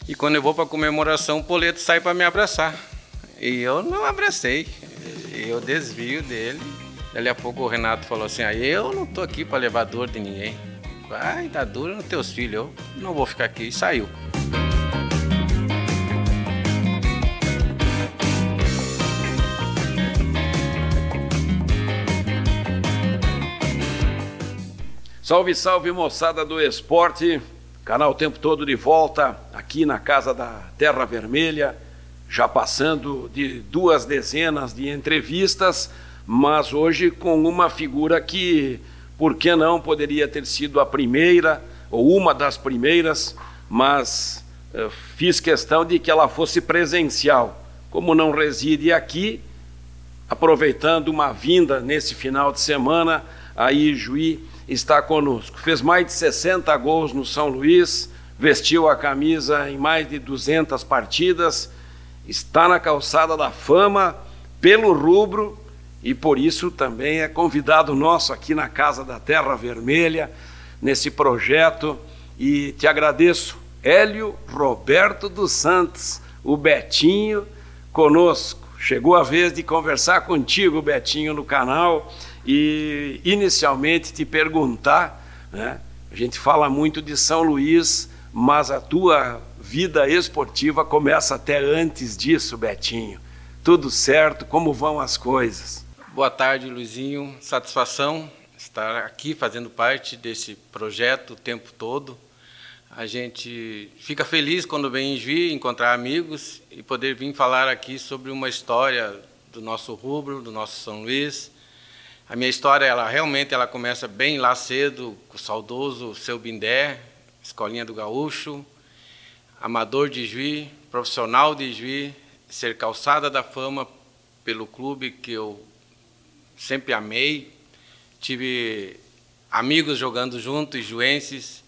E quando eu vou para a comemoração, o Poleto sai para me abraçar. E eu não abracei, eu desvio dele. Dali a pouco o Renato falou assim, eu não tô aqui para levar dor de ninguém. Vai dar dor nos teus filhos, eu não vou ficar aqui. E saiu. Salve, salve, moçada do esporte, canal o tempo todo de volta, aqui na Casa da Terra Vermelha, já passando de 2 dezenas de entrevistas, mas hoje com uma figura que, por que não, poderia ter sido a primeira, ou uma das primeiras, mas fiz questão de que ela fosse presencial. Como não reside aqui, aproveitando uma vinda nesse final de semana, aí Juí está conosco. Fez mais de 60 gols no São Luís, vestiu a camisa em mais de 200 partidas, está na calçada da fama pelo rubro e por isso também é convidado nosso aqui na Casa da Terra Vermelha, nesse projeto, e te agradeço, Hélio Roberto dos Santos, o Betinho, conosco. Chegou a vez de conversar contigo, Betinho, no canal, e inicialmente te perguntar, né? A gente fala muito de São Luís, mas a tua vida esportiva começa até antes disso, Betinho. Tudo certo? Como vão as coisas? Boa tarde, Luizinho. Satisfação estar aqui fazendo parte desse projeto o tempo todo. A gente fica feliz quando vem em Juí, encontrar amigos e poder vir falar aqui sobre uma história do nosso rubro, do nosso São Luís. A minha história, realmente começa bem lá cedo, com o saudoso Seu Bindé, Escolinha do Gaúcho, amador de Juí, profissional de Juí, ser calçada da fama pelo clube que eu sempre amei. Tive amigos jogando juntos, juenses.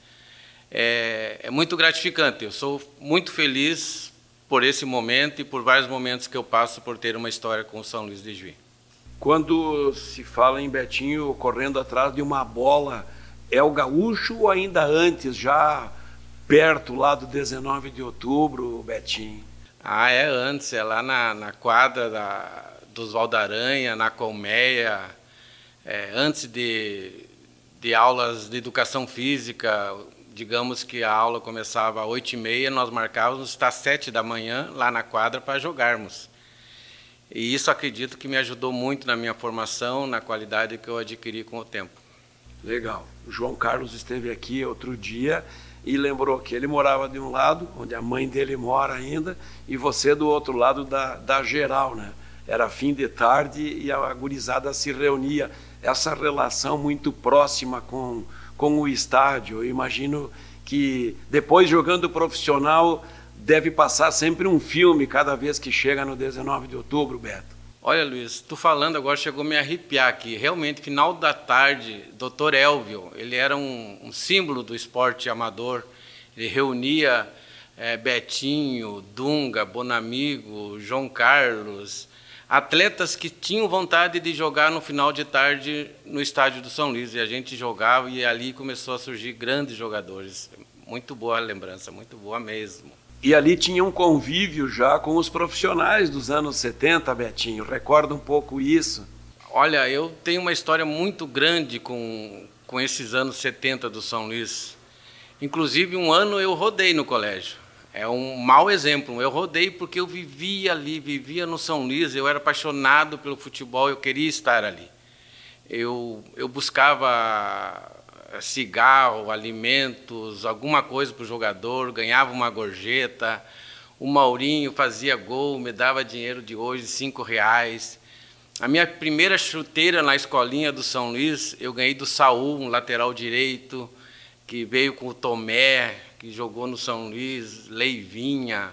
É muito gratificante. Eu sou muito feliz por esse momento e por vários momentos que eu passo por ter uma história com o São Luís de Juí. Quando se fala em Betinho correndo atrás de uma bola, é o Gaúcho ou ainda antes, já perto lá do 19 de outubro, Betinho? É antes, é lá na quadra dos Valdaranha, na Colmeia, antes de aulas de educação física. Digamos que a aula começava às 8h30, nós marcávamos estar às 7 da manhã lá na quadra para jogarmos. E isso acredito que me ajudou muito na minha formação, na qualidade que eu adquiri com o tempo. Legal. O João Carlos esteve aqui outro dia e lembrou que ele morava de um lado, onde a mãe dele mora ainda, e você do outro lado da geral, né? Era fim de tarde e a gurizada se reunia. Essa relação muito próxima com o estádio. Eu imagino que depois, jogando profissional, deve passar sempre um filme cada vez que chega no 19 de outubro, Beto. Olha, Luiz, tu falando agora chegou a me arrepiar aqui. Realmente, final da tarde, Dr. Elvio, ele era um símbolo do esporte amador. Ele reunia Betinho, Dunga, Bonamigo, João Carlos, atletas que tinham vontade de jogar no final de tarde no estádio do São Luís. E a gente jogava e ali começou a surgir grandes jogadores. Muito boa lembrança, muito boa mesmo. E ali tinha um convívio já com os profissionais dos anos 70, Betinho. Recorda um pouco isso? Olha, eu tenho uma história muito grande com esses anos 70 do São Luís. Inclusive, um ano eu rodei no colégio. É um mau exemplo. Eu rodei porque eu vivia ali, vivia no São Luís. Eu era apaixonado pelo futebol, eu queria estar ali. Eu buscava cigarro, alimentos, alguma coisa para o jogador, ganhava uma gorjeta. O Maurinho fazia gol, me dava dinheiro de hoje, R$5. A minha primeira chuteira na escolinha do São Luís, eu ganhei do Saul, um lateral direito, que veio com o Tomé, que jogou no São Luís, Leivinha,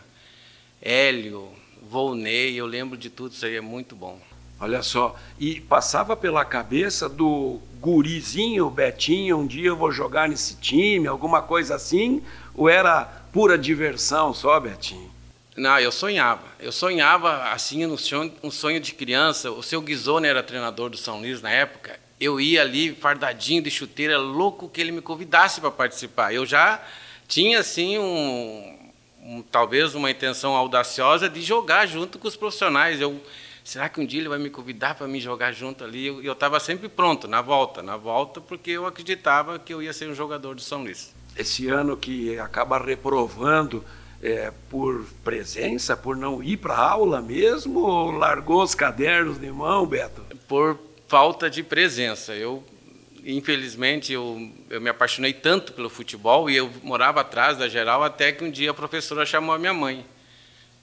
Hélio, Volney, eu lembro de tudo, isso aí é muito bom. Olha só, e passava pela cabeça do gurizinho, Betinho, um dia eu vou jogar nesse time, alguma coisa assim, ou era pura diversão só, Betinho? Não, eu sonhava assim, um sonho de criança. O seu Guizone era treinador do São Luís na época, eu ia ali fardadinho de chuteira, louco que ele me convidasse para participar. Eu já tinha assim talvez uma intenção audaciosa de jogar junto com os profissionais. Será que um dia ele vai me convidar para me jogar junto ali? Eu estava sempre pronto, na volta, porque eu acreditava que eu ia ser um jogador do São Luís. Esse ano que acaba reprovando por presença, por não ir para a aula mesmo, ou largou os cadernos de mão, Beto? Por falta de presença. Infelizmente, eu me apaixonei tanto pelo futebol e eu morava atrás da geral até que um dia a professora chamou a minha mãe.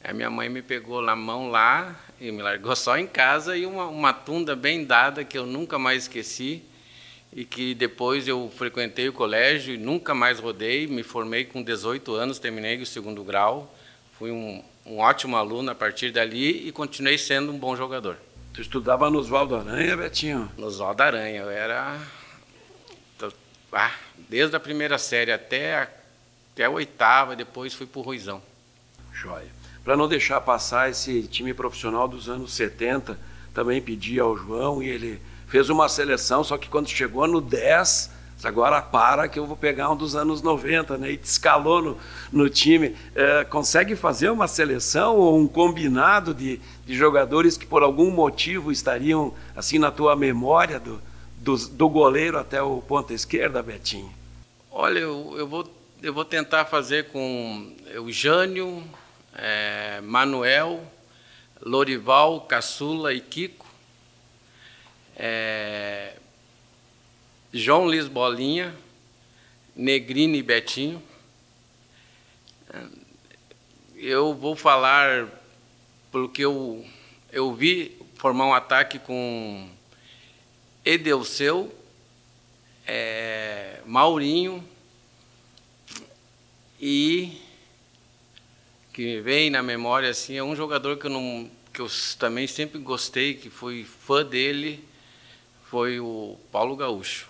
A minha mãe me pegou na mão lá e me largou só em casa e uma tunda bem dada que eu nunca mais esqueci e que depois eu frequentei o colégio e nunca mais rodei. Me formei com 18 anos, terminei o 2º grau. Fui um ótimo aluno a partir dali e continuei sendo um bom jogador. Tu estudava no Oswaldo Aranha, Betinho? No Oswaldo Aranha, eu era... desde a primeira série até a 8ª, depois fui para o Ruizão. Joia. Para não deixar passar esse time profissional dos anos 70, também pedi ao João e ele fez uma seleção, só que quando chegou no 10, agora que eu vou pegar um dos anos 90, né? E te escalou no time. Consegue fazer uma seleção ou um combinado de jogadores que por algum motivo estariam assim na tua memória do goleiro até o ponta esquerda, Betinho? Olha, eu vou tentar fazer com o Jânio, Manuel, Lorival, Caçula e Kiko, João Lisbolinha, Negrini e Betinho. Eu vou falar porque eu vi formar um ataque com Edelceu, Maurinho e que me vem na memória assim é um jogador que eu também sempre gostei, que fui fã dele, foi o Paulo Gaúcho.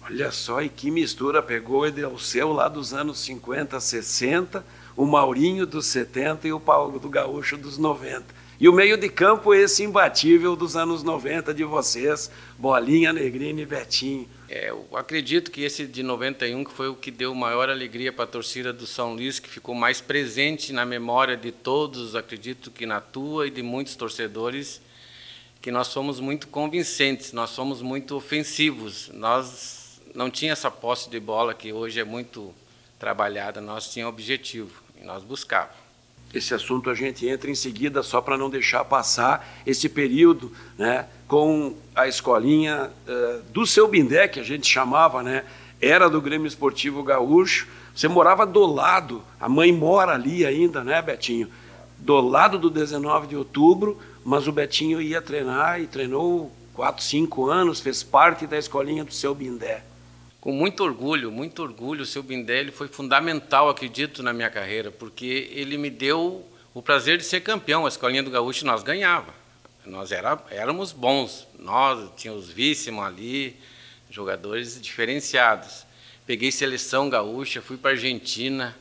Olha só, e que mistura, pegou o Edelceu lá dos anos 50, 60, o Maurinho dos 70 e o Paulo do Gaúcho dos 90. E o meio de campo esse imbatível dos anos 90 de vocês, Bolinha, Negrini e Betinho. Eu acredito que esse de 91 que foi o que deu maior alegria para a torcida do São Luís, que ficou mais presente na memória de todos, acredito que na tua e de muitos torcedores, que nós fomos muito convincentes, nós fomos muito ofensivos, nós não tinha essa posse de bola que hoje é muito trabalhada, nós tínhamos objetivo e nós buscávamos. Esse assunto a gente entra em seguida, só para não deixar passar esse período, né, com a escolinha do Seu Bindé, que a gente chamava, né, era do Grêmio Esportivo Gaúcho. Você morava do lado, a mãe mora ali ainda, né, Betinho? Do lado do 19 de outubro, mas o Betinho ia treinar e treinou 4, 5 anos, fez parte da escolinha do Seu Bindé. Com muito orgulho, o Seu Bindé ele foi fundamental, acredito, na minha carreira, porque ele me deu o prazer de ser campeão. A escolinha do Gaúcho nós ganhava, nós éramos bons, nós tínhamos Víssimo ali, jogadores diferenciados. Peguei seleção gaúcha, fui para a Argentina,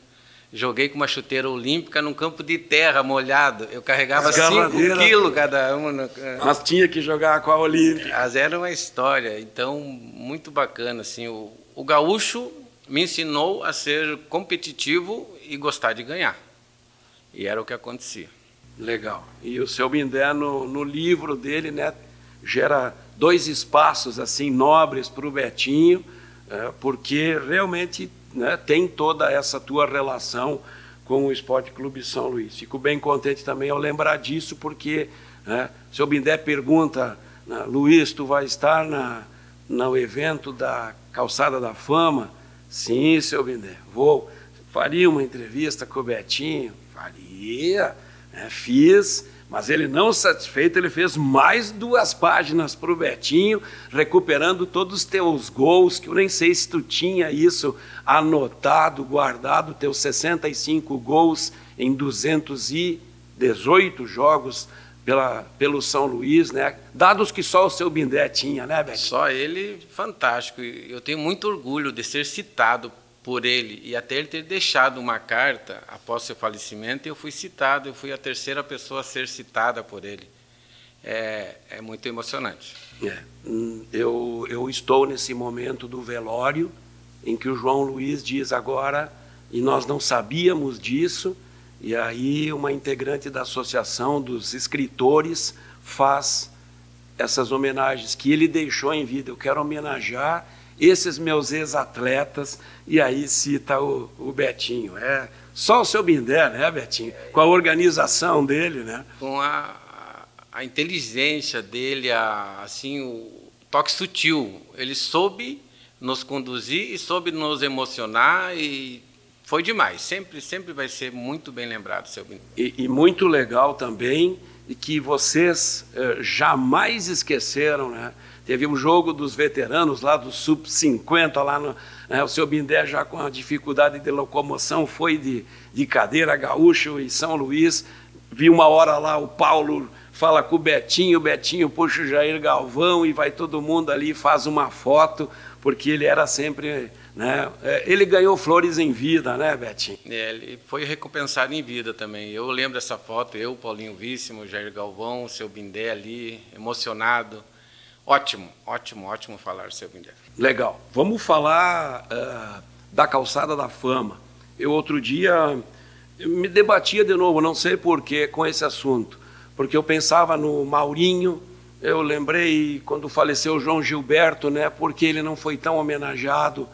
joguei com uma chuteira olímpica num campo de terra molhado. Eu carregava 5 quilos cada uma. Mas tinha que jogar com a Olímpica. Mas era uma história, então, muito bacana. Assim, o gaúcho me ensinou a ser competitivo e gostar de ganhar. E era o que acontecia. Legal. E o Seu Bindé, no livro dele, né, gera 2 espaços assim nobres para o Betinho, porque realmente, né, tem toda essa tua relação com o Esporte Clube São Luís. Fico bem contente também ao lembrar disso, porque, né, o Seu Bindé pergunta, Luiz, tu vai estar no evento da Calçada da Fama? Sim, Seu Bindé, vou. Faria uma entrevista com o Betinho? Faria, né, fiz. Mas ele não satisfeito, ele fez mais 2 páginas para o Betinho, recuperando todos os teus gols, que eu nem sei se tu tinha isso anotado, guardado, teus 65 gols em 218 jogos pelo São Luís, né? Dados que só o Seu Bindé tinha, né, Betinho? Só ele, fantástico. Eu tenho muito orgulho de ser citado por ele, e até ele ter deixado uma carta após seu falecimento, eu fui citado, eu fui a 3ª pessoa a ser citada por ele. É muito emocionante. Eu estou nesse momento do velório, em que o João Luiz diz agora, e nós não sabíamos disso, e aí uma integrante da Associação dos Escritores faz essas homenagens que ele deixou em vida. Eu quero homenagear esses meus ex-atletas, e aí cita o Betinho. É só o seu Bindé, né, Betinho? Com a organização dele, né? Com a inteligência dele, assim, o toque sutil. Ele soube nos conduzir e soube nos emocionar, e foi demais. Sempre vai ser muito bem lembrado, seu Bindé. E muito legal também, e que vocês jamais esqueceram, né? Teve um jogo dos veteranos lá do Sub-50, lá no, né? O seu Bindé já com a dificuldade de locomoção foi de cadeira, Gaúcho e São Luís. Vi uma hora lá o Paulo fala com o Betinho puxa o Jair Galvão e vai todo mundo ali e faz uma foto, porque ele era sempre, né? Ele ganhou flores em vida, né, Betinho? Ele foi recompensado em vida também. Eu lembro dessa foto, eu, Paulinho Víssimo, Jair Galvão, o seu Bindé ali, emocionado. Ótimo falar, seu Bindé. Legal. Vamos falar da Calçada da Fama. Eu outro dia me debatia de novo, não sei porquê, com esse assunto, porque eu pensava no Maurinho. Eu lembrei quando faleceu o João Gilberto, né, porque ele não foi tão homenageado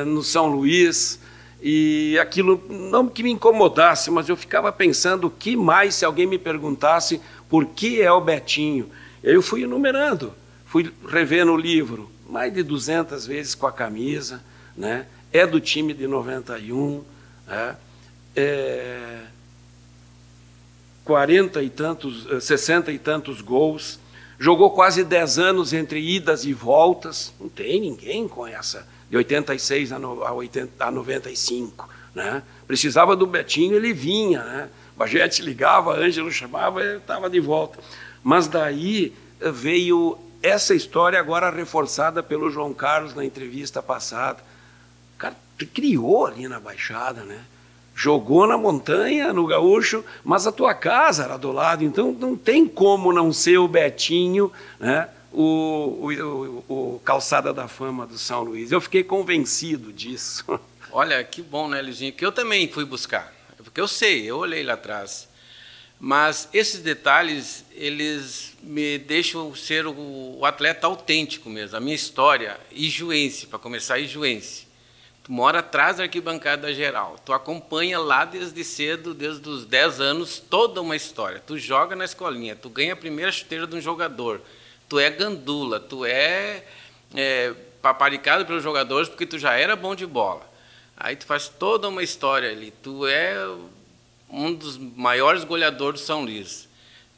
no São Luís, e aquilo não que me incomodasse, mas eu ficava pensando o que mais se alguém me perguntasse por que é o Betinho. Eu fui enumerando, fui revendo o livro, mais de 200 vezes com a camisa, né, é do time de 91, né, 40 e tantos, 60 e tantos gols, jogou quase 10 anos entre idas e voltas, não tem ninguém com essa, de 86 a 95, né? Precisava do Betinho, ele vinha, né? Bagete ligava, Ângelo chamava, ele estava de volta. Mas daí veio essa história agora reforçada pelo João Carlos na entrevista passada. O cara criou ali na Baixada, né? Jogou na montanha, no Gaúcho, mas a tua casa era do lado, então não tem como não ser o Betinho, né? O Calçada da Fama do São Luís. Eu fiquei convencido disso. Olha, que bom, né, Luizinho? Que eu também fui buscar, porque eu sei, eu olhei lá atrás. Mas esses detalhes, eles me deixam ser o atleta autêntico mesmo, a minha história, ijuense, para começar, ijuense. Tu mora atrás da arquibancada geral, tu acompanha lá desde cedo, desde os 10 anos, toda uma história. Tu joga na escolinha, tu ganha a primeira chuteira de um jogador, tu é gandula, tu é paparicado pelos jogadores porque tu já era bom de bola. Aí tu faz toda uma história ali, tu é um dos maiores goleadores do São Luís.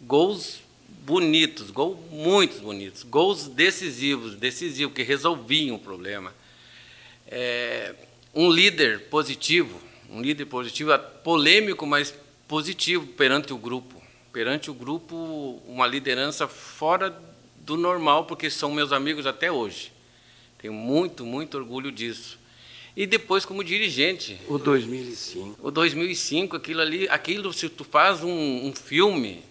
Gols bonitos, gols muito bonitos, gols decisivos, que resolviam o problema. Um líder positivo, polêmico, mas positivo perante o grupo. Perante o grupo, uma liderança fora do normal, porque são meus amigos até hoje. Tenho muito orgulho disso. E depois como dirigente. O 2005. O 2005, aquilo se tu faz um filme,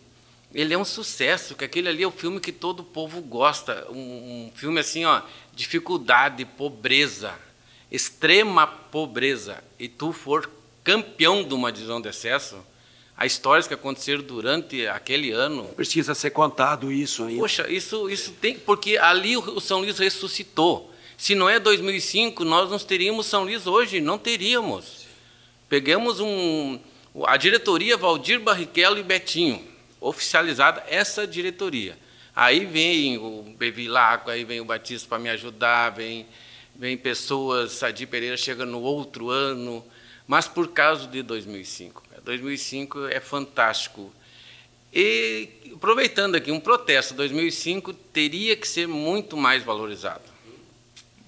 ele é um sucesso, que aquele ali é o filme que todo o povo gosta. Um filme assim, ó, dificuldade, pobreza, extrema pobreza, e tu for campeão de uma divisão de acesso, as histórias que aconteceram durante aquele ano... Precisa ser contado isso ainda. Poxa, isso tem... Porque ali o São Luís ressuscitou. Se não é 2005, nós não teríamos São Luís hoje, não teríamos. Pegamos a diretoria Valdir Barrichello e Betinho, oficializada essa diretoria. Aí vem o Bevilacqua, aí vem o Batista para me ajudar, vem pessoas, Sadi Pereira chega no outro ano, mas por causa de 2005. 2005 é fantástico. E, aproveitando aqui, um protesto, 2005 teria que ser muito mais valorizado,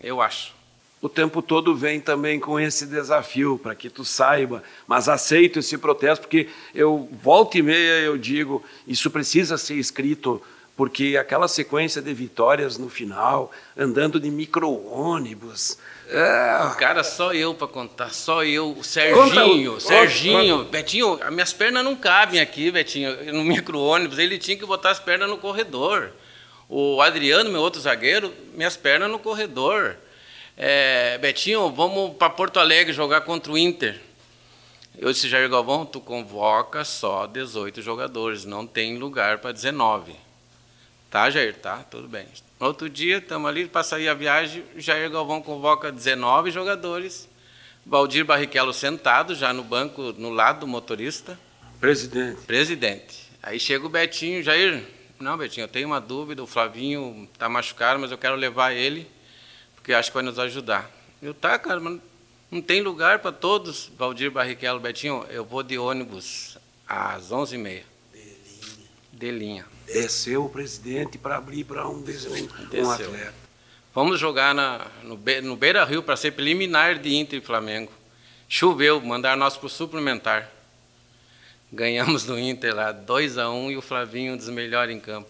eu acho. O tempo todo vem também com esse desafio, para que tu saiba, mas aceito esse protesto, porque eu, volta e meia, eu digo, isso precisa ser escrito, porque aquela sequência de vitórias no final, andando de micro-ônibus... Cara, só eu para contar, só eu, o Serginho, Betinho, as minhas pernas não cabem aqui, Betinho, no micro-ônibus, ele tinha que botar as pernas no corredor. O Adriano, meu outro zagueiro, minhas pernas no corredor. Betinho, vamos para Porto Alegre jogar contra o Inter. Eu disse, Jair Galvão, tu convoca só 18 jogadores, não tem lugar para 19. Tá, Jair? Tá, tudo bem. No outro dia, estamos ali para sair a viagem, Jair Galvão convoca 19 jogadores, Valdir Barrichello sentado já no banco, no lado do motorista. Presidente. Aí chega o Betinho, Jair, não, Betinho, eu tenho uma dúvida, o Flavinho está machucado, mas eu quero levar ele, porque eu acho que vai nos ajudar. Eu, tá, cara, mas não tem lugar para todos, Valdir Barrichello, Betinho, eu vou de ônibus às 11h30. De linha. Desceu o presidente para abrir para um atleta. Fomos jogar no Beira-Rio para ser preliminar de Inter e Flamengo. Choveu, mandaram nós para o suplementar. Ganhamos no Inter lá, 2-1, e o Flavinho um dos melhores em campo.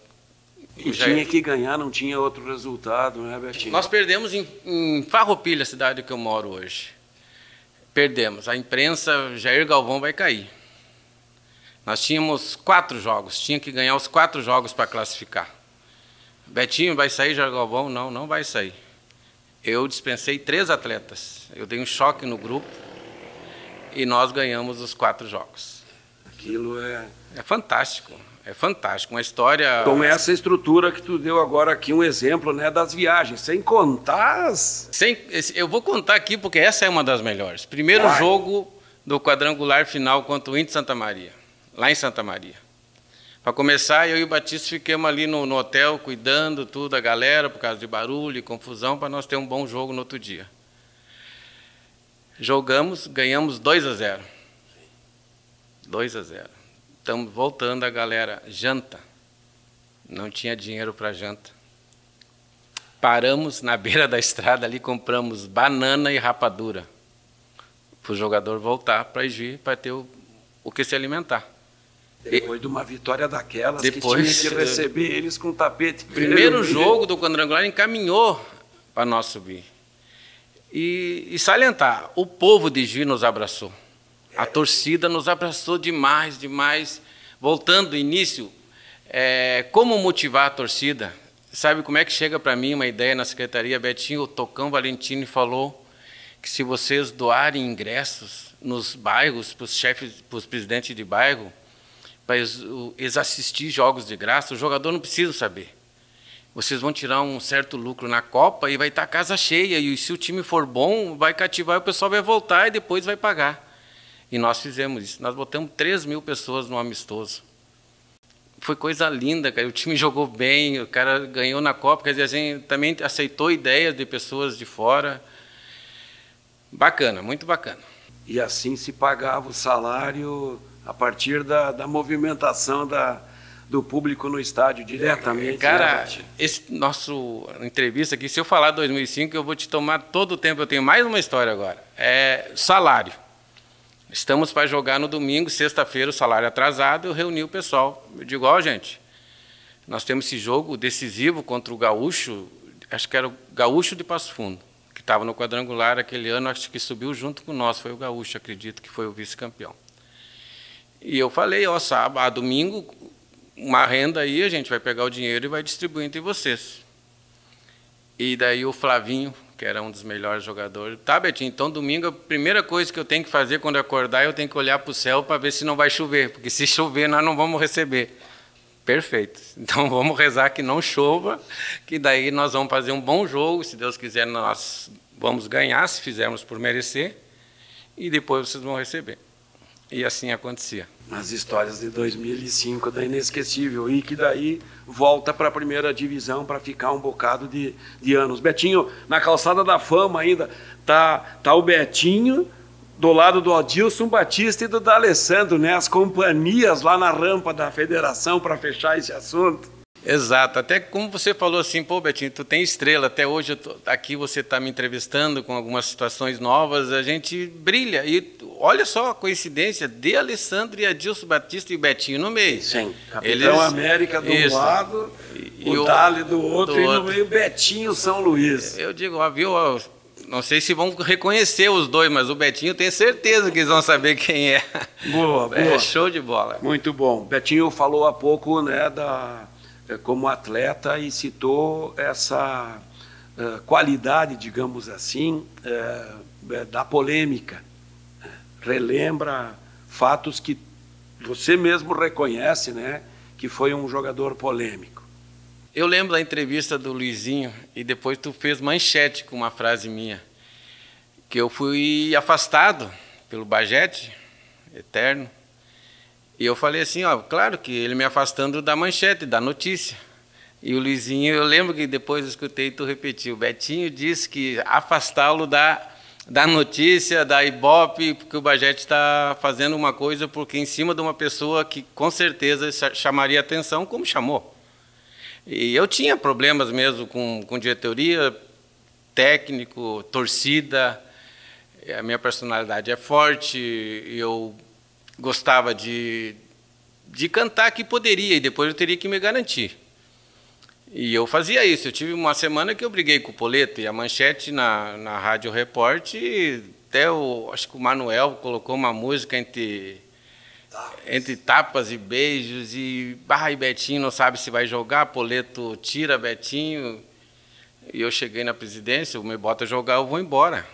E tinha que ganhar, não tinha outro resultado, né, Betinho? Nós perdemos em Farroupilha, a cidade que eu moro hoje. Perdemos. A imprensa, Jair Galvão vai cair. Nós tínhamos 4 jogos, tinha que ganhar os 4 jogos para classificar. Betinho, vai sair Jair Galvão? Não, não vai sair. Eu dispensei 3 atletas. Eu dei um choque no grupo e nós ganhamos os 4 jogos. Aquilo é fantástico. É fantástico, uma história... Com essa estrutura que tu deu agora aqui, um exemplo, né, das viagens, sem contar Eu vou contar aqui porque essa é uma das melhores. Primeiro jogo do quadrangular final contra o Inter Santa Maria, lá em Santa Maria. Para começar, eu e o Batista ficamos ali no hotel, cuidando tudo da galera, por causa de barulho e confusão, para nós ter um bom jogo no outro dia. Jogamos, ganhamos 2-0. 2-0. Estamos voltando, a galera, janta. Não tinha dinheiro para janta. Paramos na beira da estrada ali, compramos banana e rapadura. Para o jogador voltar para Ijuí, para ter o que se alimentar. Depois de uma vitória daquelas, que tinha que receber eles com tapete. Primeiro jogo do quadrangular encaminhou para nós subir. E salientar, o povo de Ijuí nos abraçou. A torcida nos abraçou demais, demais. Voltando do início, como motivar a torcida? Sabe como é que chega para mim uma ideia na secretaria? Betinho, o Tocão Valentini falou que se vocês doarem ingressos nos bairros, para os chefes, para os presidentes de bairro, para eles assistir jogos de graça, o jogador não precisa saber. Vocês vão tirar um certo lucro na Copa e vai estar a casa cheia. E se o time for bom, vai cativar, o pessoal vai voltar e depois vai pagar. E nós fizemos isso. Nós botamos 3.000 pessoas no amistoso. Foi coisa linda, cara. O time jogou bem, o cara ganhou na Copa. Quer dizer, a gente também aceitou ideias de pessoas de fora. Bacana, muito bacana. E assim se pagava o salário a partir da movimentação do público no estádio, diretamente. Cara, esse nosso entrevista aqui, se eu falar 2005, eu vou te tomar todo o tempo. Eu tenho mais uma história agora. Salário. Estamos para jogar no domingo, sexta-feira, o salário atrasado, eu reuni o pessoal. Eu digo, ó, gente, nós temos esse jogo decisivo contra o Gaúcho, acho que era o Gaúcho de Passo Fundo, que estava no quadrangular aquele ano, acho que subiu junto com nós, foi o Gaúcho, acredito que foi o vice-campeão. E eu falei, ó, sábado, domingo, uma renda aí, a gente vai pegar o dinheiro e vai distribuir entre vocês. E daí o Flavinho, que era um dos melhores jogadores. Tá, Betinho, então domingo a primeira coisa que eu tenho que fazer quando eu acordar, eu tenho que olhar para o céu para ver se não vai chover, porque se chover nós não vamos receber. Perfeito. Então vamos rezar que não chova, que daí nós vamos fazer um bom jogo, se Deus quiser nós vamos ganhar, se fizermos por merecer, e depois vocês vão receber. E assim acontecia. As histórias de 2005 da Inesquecível, e que daí volta para a primeira divisão para ficar um bocado de anos. Betinho, na calçada da fama ainda, tá o Betinho do lado do Adilson Batista e do D'Alessandro, né? As companhias lá na rampa da federação para fechar esse assunto. Exato, até como você falou assim, pô, Betinho, tu tem estrela, até hoje aqui você está me entrevistando com algumas situações novas, a gente brilha, e olha só a coincidência, de Alessandro e Adilson Batista e Betinho no meio. Sim, Capitão América do lado, o Dali do outro, e no meio Betinho São Luís. Eu digo, ó, viu, ó, não sei se vão reconhecer os dois, mas o Betinho tem certeza que eles vão saber quem é. Boa, boa. Show de bola. Muito bom. Betinho falou há pouco, né, como atleta, e citou essa qualidade, digamos assim, da polêmica. relembra fatos que você mesmo reconhece, né, que foi um jogador polêmico. Eu lembro da entrevista do Luizinho e depois tu fez manchete com uma frase minha, que eu fui afastado pelo Bajete, eterno, e eu falei assim, ó, claro que ele me afastando da manchete, da notícia. E o Luizinho, eu lembro que depois eu escutei tu repetir, o Betinho disse que afastá-lo da notícia, da Ibope, porque o Bajete está fazendo uma coisa porque em cima de uma pessoa que com certeza chamaria atenção, como chamou. E eu tinha problemas mesmo com diretoria, técnico, torcida, a minha personalidade é forte, eu gostava de cantar que poderia e depois eu teria que me garantir. E eu fazia isso. Eu tive uma semana que eu briguei com o Poleto e a manchete na Rádio Report, até acho que o Manuel colocou uma música entre tapas e beijos e Betinho não sabe se vai jogar, Poleto tira Betinho. E eu cheguei na presidência, me bota jogar, eu vou embora.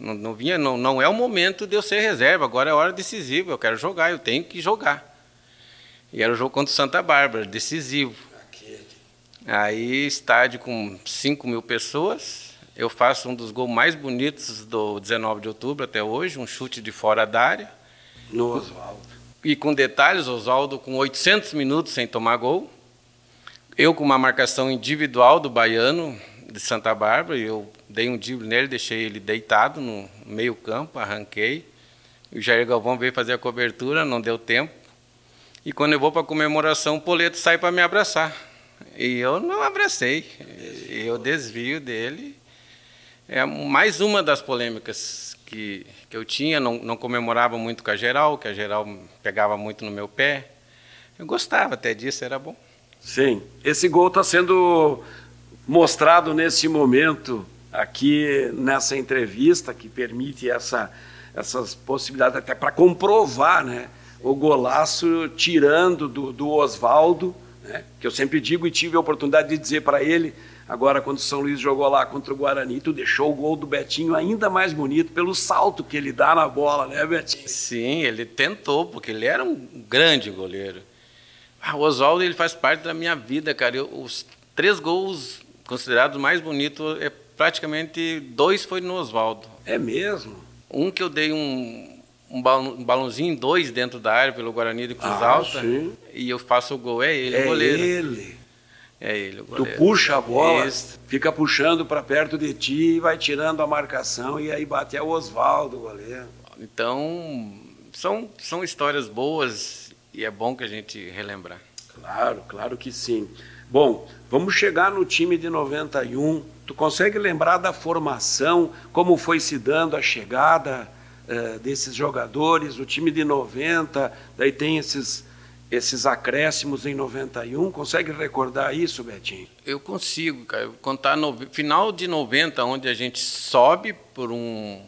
Não é o momento de eu ser reserva, agora é a hora decisiva, eu quero jogar, eu tenho que jogar. E era o jogo contra o Santa Bárbara, decisivo. Aí, estádio com 5.000 pessoas, eu faço um dos gols mais bonitos do 19 de outubro até hoje, um chute de fora da área. No Oswaldo. E com detalhes, Oswaldo com 800 minutos sem tomar gol. Eu com uma marcação individual do Baiano, de Santa Bárbara, eu dei um drible nele, deixei ele deitado no meio campo, arranquei. O Jair Galvão veio fazer a cobertura, não deu tempo. E quando eu vou para a comemoração, o Poleto sai para me abraçar. E eu não abracei, eu desvio dele. É mais uma das polêmicas que eu tinha, não comemorava muito com a Geral, que a Geral pegava muito no meu pé. Eu gostava até disso, era bom. Sim, esse gol está sendo mostrado nesse momento, aqui nessa entrevista, que permite essas possibilidades até para comprovar, né, o golaço tirando do Oswaldo, né, que eu sempre digo e tive a oportunidade de dizer para ele, agora quando o São Luís jogou lá contra o Guarani, tu deixou o gol do Betinho ainda mais bonito pelo salto que ele dá na bola, né, Betinho? Sim, ele tentou, porque ele era um grande goleiro. O Oswaldo, ele faz parte da minha vida, cara. Os 3 gols considerados mais bonitos, praticamente 2 foi no Oswaldo. É mesmo? Um que eu dei um balãozinho em 2 dentro da área pelo Guarani de Cruz Alta, sim. E eu faço o gol, é ele, o goleiro. É ele, o goleiro. Tu puxa a bola, fica puxando para perto de ti, vai tirando a marcação e aí bate o Oswaldo, o goleiro. Então, são histórias boas e é bom que a gente relembrar. Claro que sim. Bom, vamos chegar no time de 91. Tu consegue lembrar da formação, como foi se dando a chegada desses jogadores, o time de 90, daí tem esses acréscimos em 91, consegue recordar isso, Betinho? Eu consigo, cara, contar final de 90, onde a gente sobe por um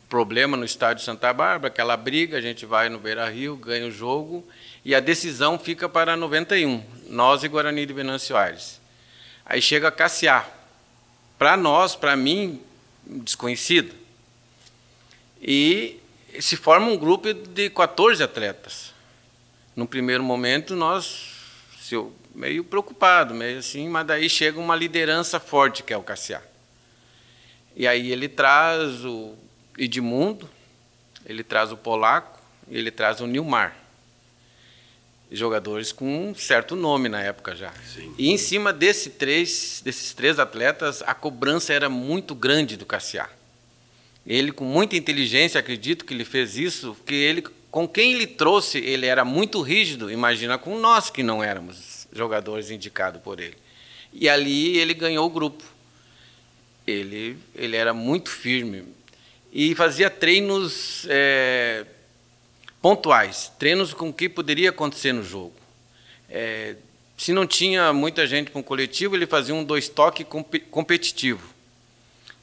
problema no estádio Santa Bárbara, aquela briga, a gente vai no Beira-Rio, ganha o jogo, e a decisão fica para 91, nós e Guarani de Venâncio Aires. Aí chega a Cassiá, para mim, desconhecido, e se forma um grupo de 14 atletas. No primeiro momento, meio preocupado, meio assim, mas daí chega uma liderança forte, que é o Cassiá. E aí ele traz o Edmundo, ele traz o Polaco, e ele traz o Nilmar. Jogadores com um certo nome na época já. Sim. E em cima desses três atletas, a cobrança era muito grande do Cassiá. Ele, com muita inteligência, acredito que ele fez isso, porque ele, com quem ele trouxe, ele era muito rígido, imagina com nós que não éramos jogadores indicados por ele. E ali ele ganhou o grupo. Ele era muito firme e fazia treinos pontuais, treinos com o que poderia acontecer no jogo. Se não tinha muita gente para um coletivo, ele fazia um 2 toques competitivo.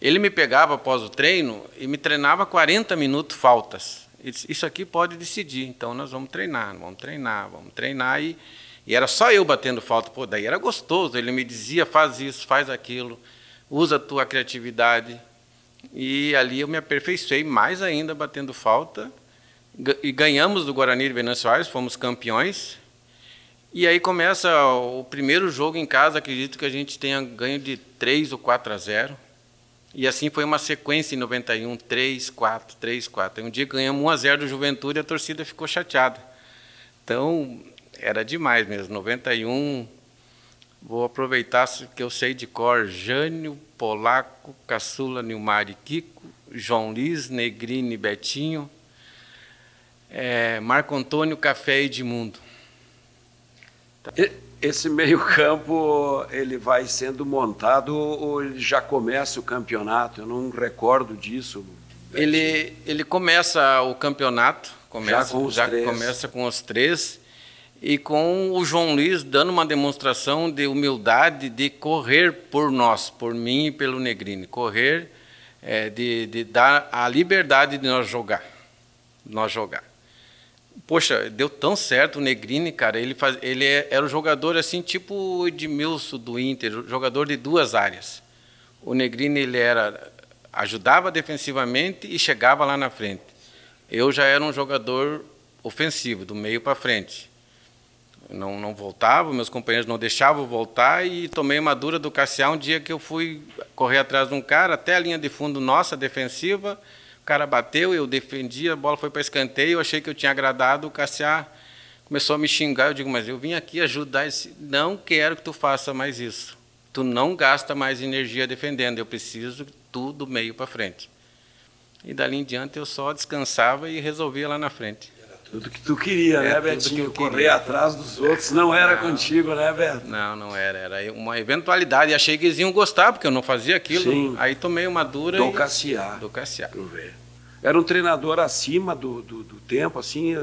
Ele me pegava após o treino e me treinava 40 minutos faltas. Isso aqui pode decidir, então nós vamos treinar. E era só eu batendo falta. Pô, daí era gostoso, ele me dizia, faz isso, faz aquilo, usa a tua criatividade. e ali eu me aperfeiçoei mais ainda batendo falta, e ganhamos do Guarani de Venâncio Aires, fomos campeões. E aí começa o primeiro jogo em casa, acredito que a gente tenha ganho de 3 ou 4-0. E assim foi uma sequência em 91, 3-4, 3-4. Um dia ganhamos 1-0 do Juventude e a torcida ficou chateada. Então, era demais mesmo. 91, vou aproveitar que eu sei de cor: Jânio, Polaco, Caçula, Nilmar e Kiko, João Liz, Negrini, Betinho, Marco Antônio, Café e Edmundo. Esse meio-campo, ele vai sendo montado ou ele já começa o campeonato? Eu não recordo disso. Ele começa o campeonato, já começa com os três, e com o João Luiz dando uma demonstração de humildade, de correr por nós, por mim e pelo Negrini. Correr, de dar a liberdade de nós jogar. Poxa, deu tão certo o Negrini, cara. Ele era o jogador assim, tipo o Edmilson do Inter, jogador de duas áreas. O Negrini, ajudava defensivamente e chegava lá na frente. Eu já era um jogador ofensivo, do meio para frente. Não voltava, meus companheiros não deixavam voltar, e tomei uma dura do Cassiá um dia que eu fui correr atrás de um cara, até a linha de fundo nossa, defensiva. O cara bateu, eu defendi, a bola foi para escanteio, eu achei que eu tinha agradado, o Cassiá começou a me xingar. Eu digo: mas eu vim aqui ajudar, não quero que tu faça mais isso. Tu não gasta mais energia defendendo, eu preciso tu do meio para frente. E dali em diante eu só descansava e resolvia lá na frente. Era tudo que tu queria, né, Betinho? Correr atrás dos outros não era contigo, né, Beto? Não era. Era uma eventualidade. E achei que eles iam gostar, porque eu não fazia aquilo. Sim. Aí tomei uma dura. Do Cassiá. Era um treinador acima do tempo, assim,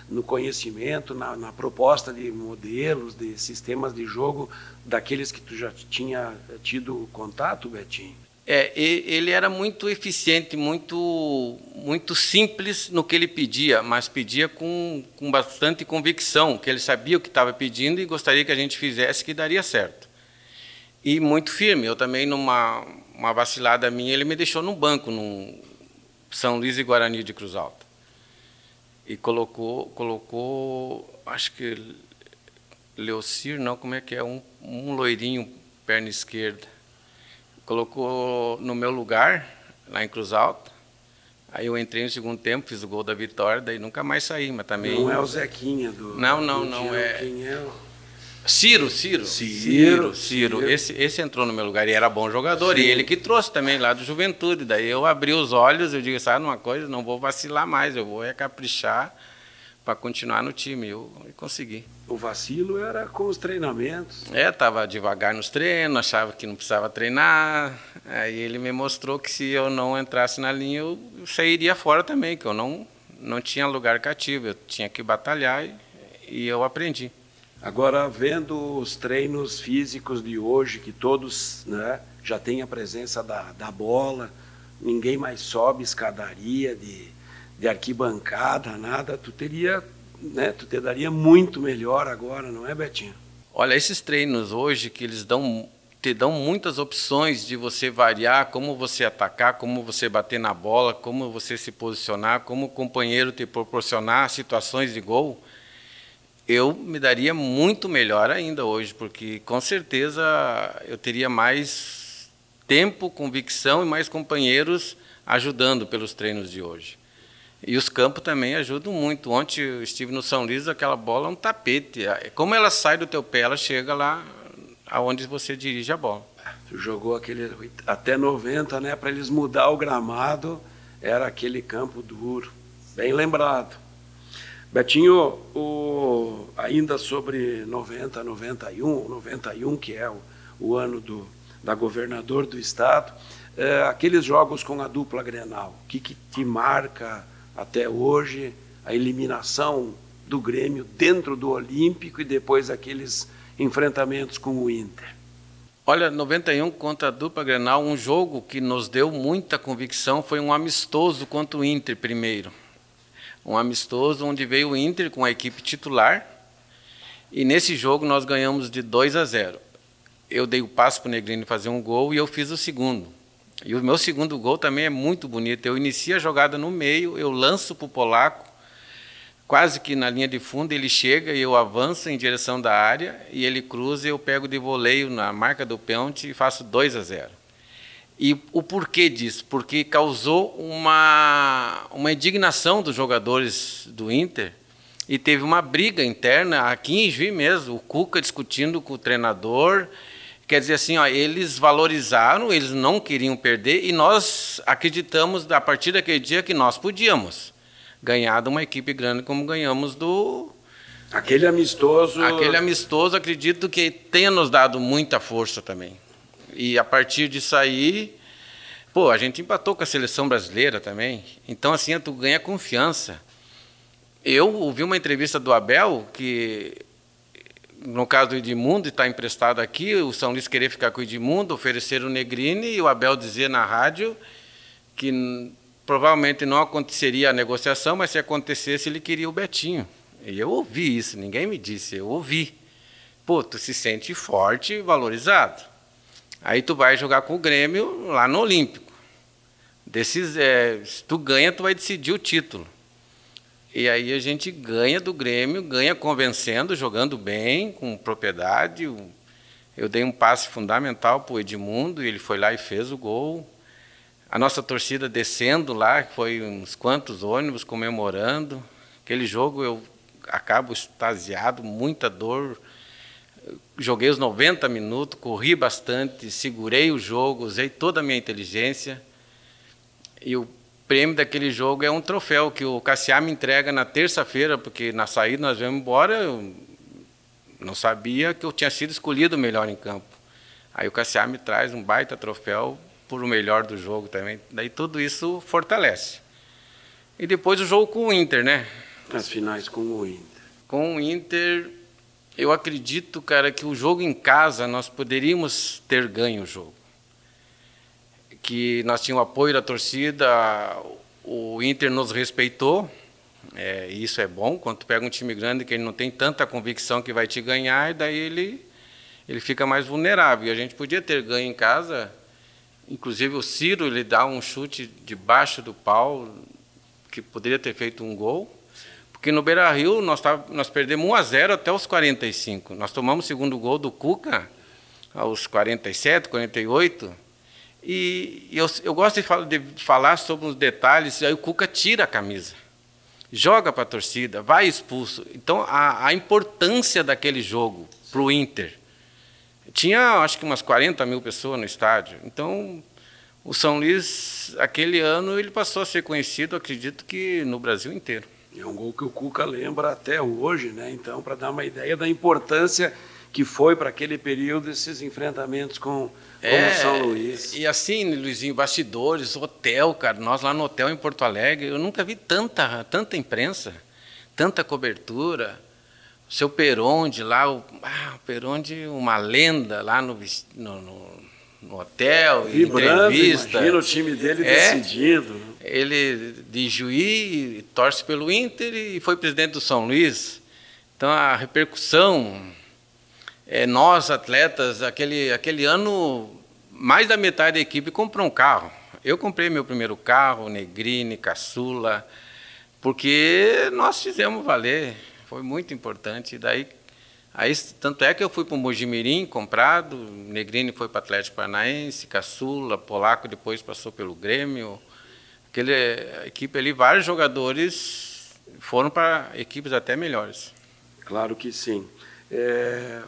no conhecimento, na proposta de modelos, de sistemas de jogo, daqueles que tu já tinha tido contato, Betinho? Ele era muito eficiente, muito simples no que ele pedia, mas pedia com bastante convicção, que ele sabia o que estava pedindo e gostaria que a gente fizesse, que daria certo. E muito firme. Eu também, numa vacilada minha, ele me deixou no banco, no São Luís e Guarani de Cruz Alta. E colocou, acho que Leocir, não, como é que é? Um loirinho, perna esquerda. Colocou no meu lugar, lá em Cruz Alta. Aí eu entrei no segundo tempo, fiz o gol da vitória, daí nunca mais saí, mas também... Não é o Zequinha do... Não, Quem é o... Ciro. Esse entrou no meu lugar e era bom jogador. Sim. E ele que trouxe também lá do Juventude. Daí eu abri os olhos, eu digo: sabe uma coisa, não vou vacilar mais, eu vou caprichar para continuar no time. Eu consegui. O vacilo era com os treinamentos. Estava devagar nos treinos, achava que não precisava treinar. Aí ele me mostrou que se eu não entrasse na linha, eu sairia fora também, que eu não tinha lugar cativo, eu tinha que batalhar, e eu aprendi. Agora, vendo os treinos físicos de hoje, que todos, né, já têm a presença da bola, ninguém mais sobe escadaria de arquibancada, nada, tu te daria muito melhor agora, não é, Betinho? Olha, esses treinos hoje que eles te dão muitas opções de você variar, como você atacar, como você bater na bola, como você se posicionar, como o companheiro te proporcionar situações de gol. Eu me daria muito melhor ainda hoje, porque com certeza eu teria mais tempo, convicção e mais companheiros ajudando pelos treinos de hoje. E os campos também ajudam muito. Ontem eu estive no São Luís, aquela bola é um tapete. Como ela sai do teu pé, ela chega lá aonde você dirige a bola. Tu jogou aquele até 90, né? Para eles mudar o gramado, era aquele campo duro. Bem lembrado. Betinho, ainda sobre 90, 91, que é o ano da governador do estado, aqueles jogos com a dupla Grenal, o que te marca até hoje, a eliminação do Grêmio dentro do Olímpico e depois aqueles enfrentamentos com o Inter? Olha, 91 contra a dupla Grenal, um jogo que nos deu muita convicção, foi um amistoso contra o Inter primeiro. Um amistoso onde veio o Inter com a equipe titular, e nesse jogo nós ganhamos de 2-0. Eu dei o passe para o Negrini fazer um gol e eu fiz o segundo. E o meu segundo gol também é muito bonito. Eu inicio a jogada no meio, eu lanço para o polaco, quase que na linha de fundo, ele chega e eu avanço em direção da área, e ele cruza e eu pego de voleio na marca do pênalti e faço 2-0. E o porquê disso? Porque causou uma indignação dos jogadores do Inter, e teve uma briga interna aqui em Juiz mesmo, o Cuca discutindo com o treinador. Quer dizer assim, ó, eles valorizaram, eles não queriam perder, e nós acreditamos, a partir daquele dia, que nós podíamos ganhar de uma equipe grande como ganhamos do... Aquele amistoso... Aquele amistoso, acredito que tenha nos dado muita força também. E a partir disso aí, pô, a gente empatou com a seleção brasileira também. Então, assim, tu ganha confiança. Eu ouvi uma entrevista do Abel, que, no caso do Edmundo, está emprestado aqui, o São Luís querer ficar com o Edmundo, ofereceram o Negrini, e o Abel dizia na rádio que provavelmente não aconteceria a negociação, mas se acontecesse, ele queria o Betinho. E eu ouvi isso, ninguém me disse, eu ouvi. Pô, tu se sente forte e valorizado. Aí tu vai jogar com o Grêmio lá no Olímpico. Se tu ganha, tu vai decidir o título. E aí a gente ganha do Grêmio, ganha convencendo, jogando bem, com propriedade. Eu dei um passe fundamental para o Edmundo, e ele foi lá e fez o gol. A nossa torcida descendo lá, foi uns quantos ônibus comemorando. Aquele jogo eu acabo extasiado, muita dor. Joguei os 90 minutos, corri bastante, segurei o jogo, usei toda a minha inteligência. E o prêmio daquele jogo é um troféu que o Cassiá me entrega na terça-feira, porque na saída nós viemos embora, eu não sabia que eu tinha sido escolhido o melhor em campo. Aí o Cassiá me traz um baita troféu por o melhor do jogo também. Daí tudo isso fortalece. E depois o jogo com o Inter, né? As finais com o Inter. Com o Inter, eu acredito, cara, que o jogo em casa nós poderíamos ter ganho o jogo. Que nós tínhamos o apoio da torcida, o Inter nos respeitou, e isso é bom. Quando tu pega um time grande que ele não tem tanta convicção que vai te ganhar, e daí ele fica mais vulnerável. E a gente podia ter ganho em casa. Inclusive o Ciro, ele dá um chute debaixo do pau, que poderia ter feito um gol. Porque no Beira-Rio nós perdemos 1-0 até os 45. Nós tomamos o segundo gol do Cuca aos 47, 48. E eu gosto de falar sobre os detalhes. Aí o Cuca tira a camisa, joga para a torcida, vai expulso. Então a importância daquele jogo para o Inter. Tinha, acho que umas 40 mil pessoas no estádio. Então, o São Luís, aquele ano, ele passou a ser conhecido, acredito que no Brasil inteiro. É um gol que o Cuca lembra até hoje, né? Então, para dar uma ideia da importância que foi para aquele período esses enfrentamentos com o São Luís. E assim, Luizinho, bastidores, hotel, cara. Nós lá no hotel em Porto Alegre, eu nunca vi tanta imprensa, tanta cobertura. O seu Peronde lá, o Peronde, uma lenda lá no hotel, vibrando, entrevista. Imagina o time dele decidindo. Ele de Juí, torce pelo Inter e foi presidente do São Luís. Então a repercussão, nós atletas, aquele ano, mais da metade da equipe comprou um carro. Eu comprei meu primeiro carro, Negrini, Caçula, porque nós fizemos valer. Foi muito importante. Aí, tanto é que eu fui para o Mojimirim comprado, Negrini foi para o Atlético Paranaense, Caçula, Polaco depois passou pelo Grêmio. A equipe ali, vários jogadores foram para equipes até melhores. Claro que sim.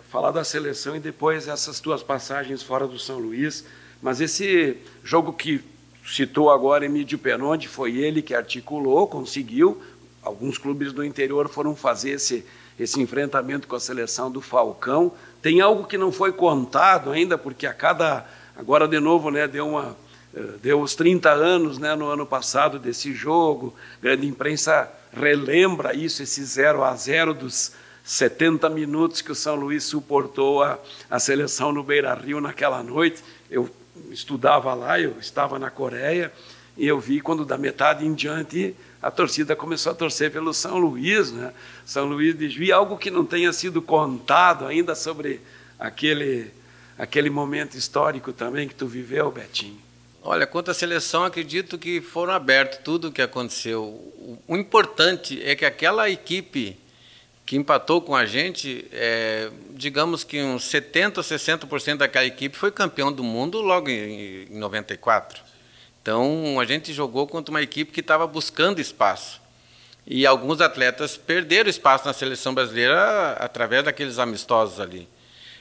Falar da seleção e depois essas tuas passagens fora do São Luís, mas esse jogo que citou agora, Emílio Peronde, foi ele que articulou, conseguiu. Alguns clubes do interior foram fazer esse enfrentamento com a seleção do Falcão. Tem algo que não foi contado ainda, porque agora de novo, né, deu os 30 anos, né, no ano passado desse jogo. A grande imprensa relembra isso, esse 0-0 dos 70 minutos que o São Luís suportou a seleção no Beira-Rio naquela noite. Eu estudava lá, eu estava na Coreia, e eu vi quando da metade em diante a torcida começou a torcer pelo São Luís, né? São Luís de Juí, algo que não tenha sido contado ainda sobre aquele momento histórico também que tu viveu, Betinho. Olha, quanto à seleção, acredito que foram abertos tudo o que aconteceu. O importante é que aquela equipe que empatou com a gente, digamos que uns 70% ou 60% daquela equipe foi campeão do mundo logo em 94. Então, a gente jogou contra uma equipe que estava buscando espaço. E alguns atletas perderam espaço na seleção brasileira através daqueles amistosos ali.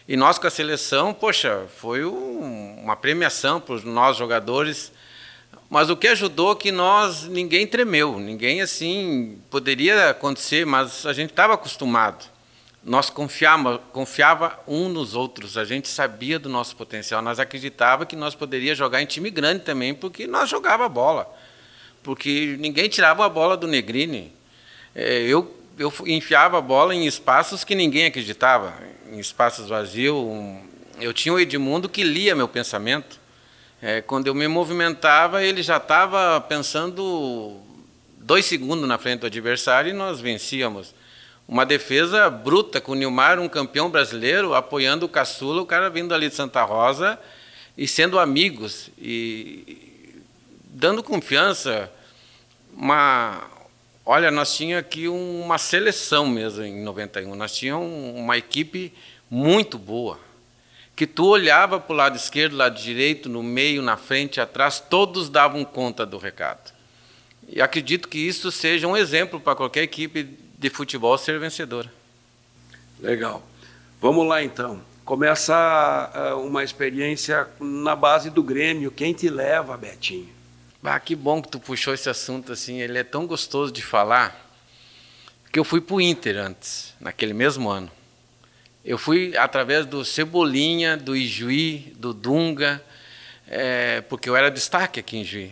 E nós com a seleção, poxa, foi uma premiação para nós jogadores, mas o que ajudou que ninguém tremeu, ninguém assim, poderia acontecer, mas a gente estava acostumado. Nós confiava um nos outros, a gente sabia do nosso potencial, nós acreditava que nós poderíamos jogar em time grande também, porque nós jogava bola, porque ninguém tirava a bola do Negrini. Eu enfiava a bola em espaços que ninguém acreditava, em espaços vazios. Eu tinha o Edmundo que lia meu pensamento. Quando eu me movimentava, ele já estava pensando 2 segundos na frente do adversário e nós vencíamos. Uma defesa bruta com o Nilmar, um campeão brasileiro, apoiando o caçula, o cara vindo ali de Santa Rosa e sendo amigos e dando confiança. Olha, nós tínhamos aqui uma seleção mesmo em 91, nós tínhamos uma equipe muito boa, que tu olhava para o lado esquerdo, lado direito, no meio, na frente, atrás, todos davam conta do recado. E acredito que isso seja um exemplo para qualquer equipe de futebol ser vencedora. Legal. Vamos lá então. Começa uma experiência na base do Grêmio. Quem te leva, Betinho? Que bom que tu puxou esse assunto assim, ele é tão gostoso de falar, que eu fui para o Inter antes, naquele mesmo ano. Eu fui através do Cebolinha, do Ijuí, do Dunga, porque eu era destaque aqui em Ijuí.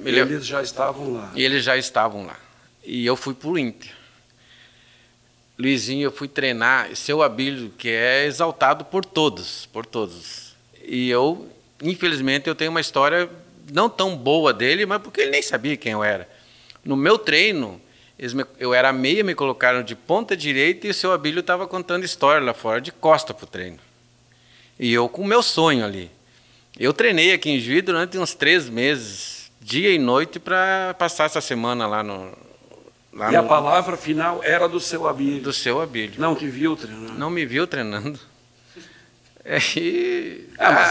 Eles já estavam lá. Eles já estavam lá. E eu fui para o Inter. Luizinho, eu fui treinar, seu Abílio, que é exaltado por todos, por todos. E eu, infelizmente, eu tenho uma história não tão boa dele, mas porque ele nem sabia quem eu era. No meu treino, eu era meia, me colocaram de ponta direita e o seu Abílio estava contando história lá fora, de costa para o treino. E eu com o meu sonho ali. Eu treinei aqui em Juiz durante uns 3 meses, dia e noite, para passar essa semana lá no... A palavra final era do seu Abílio. Do seu Abílio. Não te viu treinando? Não me viu treinando. Mas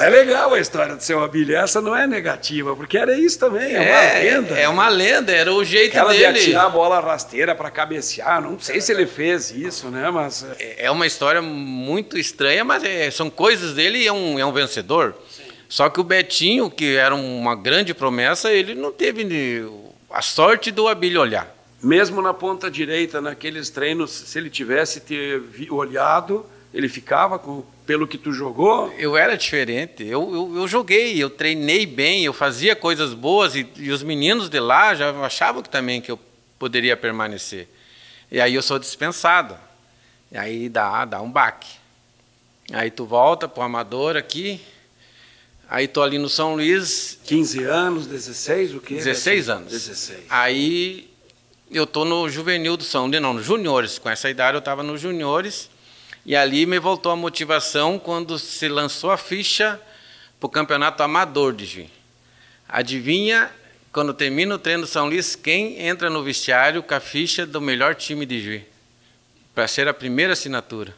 é legal a história do seu Abílio. Essa não é negativa, porque era isso também, é uma lenda. É uma lenda, era o jeito dele. Ela de atirar a bola rasteira para cabecear, não sei se ele fez isso, né? Mas... É uma história muito estranha, mas são coisas dele e é um vencedor. Sim. Só que o Betinho, que era uma grande promessa, ele não teve a sorte do Abílio olhar. Mesmo na ponta direita, naqueles treinos, se ele tivesse olhado, ele ficava pelo que tu jogou? Eu era diferente, eu joguei, eu treinei bem, eu fazia coisas boas e os meninos de lá já achavam também que eu poderia permanecer. E aí eu sou dispensado, e aí dá um baque. Aí tu volta para o amador aqui, aí tô ali no São Luís... 15 anos, 16, o quê? 16 anos. 16. Aí eu tô no juvenil do São Luís, não, no juniores, com essa idade eu estava nos juniores. E ali me voltou a motivação quando se lançou a ficha para o campeonato amador de Juiz. Adivinha, quando termina o treino do São Luís, quem entra no vestiário com a ficha do melhor time de Juiz? Para ser a primeira assinatura.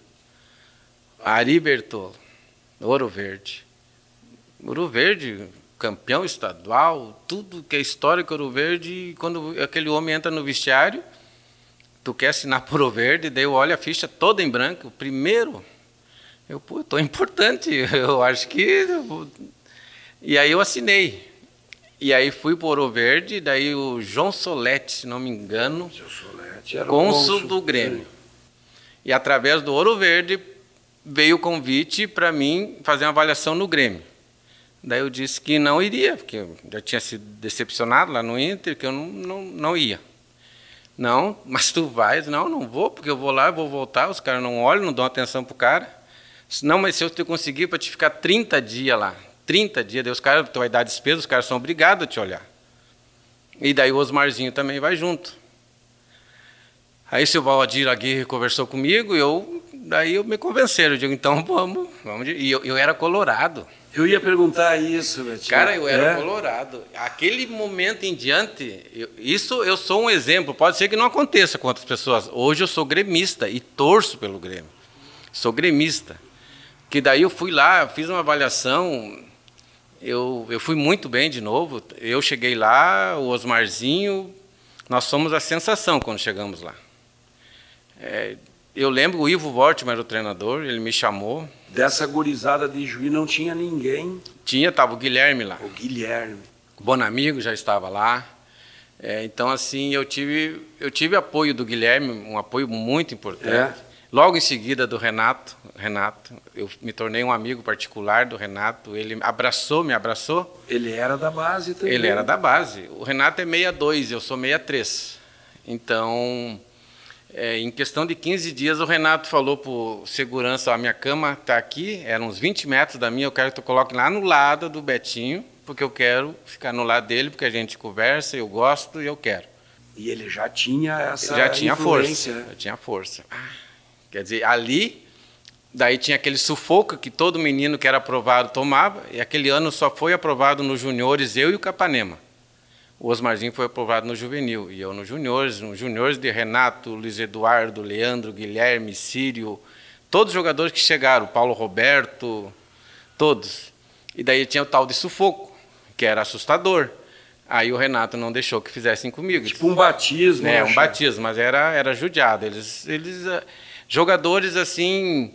Ari Bertolo, Ouro Verde. Ouro Verde, campeão estadual, tudo que é histórico Ouro Verde. Quando aquele homem entra no vestiário... Tu quer assinar por Ouro Verde, daí eu olho a ficha toda em branco, o primeiro, tô importante, eu acho que... E aí eu assinei, e aí fui para Ouro Verde, daí o João Solete, se não me engano, era cônsul do Grêmio. E através do Ouro Verde veio o convite para mim fazer uma avaliação no Grêmio. Daí eu disse que não iria, porque eu já tinha sido decepcionado lá no Inter, que eu não ia. Não, mas tu vais? Não vou, porque eu vou lá, eu vou voltar, os caras não olham, não dão atenção pro cara. Não, mas se eu te conseguir para te ficar 30 dias lá, 30 dias, daí os caras, tu vai dar despesa, os caras são obrigados a te olhar. E daí o Osmarzinho também vai junto. Aí o seu Valdir Aguirre conversou comigo e eu daí eu me convenceram, eu digo, então vamos. E eu era colorado. Eu ia perguntar isso, Betinho. Cara, eu era colorado. Aquele momento em diante, eu sou um exemplo. Pode ser que não aconteça com outras pessoas. Hoje eu sou gremista e torço pelo Grêmio. Sou gremista. Que daí eu fui lá, fiz uma avaliação, eu fui muito bem de novo. Eu cheguei lá, o Osmarzinho, nós somos a sensação quando chegamos lá. Eu lembro, o Ivo Wortmann era o treinador, ele me chamou. Dessa gurizada de Juí não tinha ninguém? Estava o Guilherme lá. O Guilherme. O Bonamigo já estava lá. Então, assim, eu tive apoio do Guilherme, um apoio muito importante. Logo em seguida do Renato, eu me tornei um amigo particular do Renato, ele me abraçou. Ele era da base também. Ele era da base. O Renato é 62, eu sou 63. Então, em questão de 15 dias, o Renato falou para o segurança, a minha cama está aqui, eram uns 20 metros da minha, eu quero que tu coloque lá no lado do Betinho, porque eu quero ficar no lado dele, porque a gente conversa, eu gosto e eu quero. E ele já tinha essa influência. Já tinha força. Quer dizer, ali, daí tinha aquele sufoco que todo menino que era aprovado tomava, e aquele ano só foi aprovado nos juniores, eu e o Capanema. O Osmarzinho foi aprovado no juvenil, e eu nos juniores de Renato, Luiz Eduardo, Leandro, Guilherme, Sírio, todos os jogadores que chegaram, Paulo Roberto, todos. E daí tinha o tal de sufoco, que era assustador. Aí o Renato não deixou que fizessem comigo. Tipo um batismo. Um batismo, mas era judiado. Eles jogadores assim,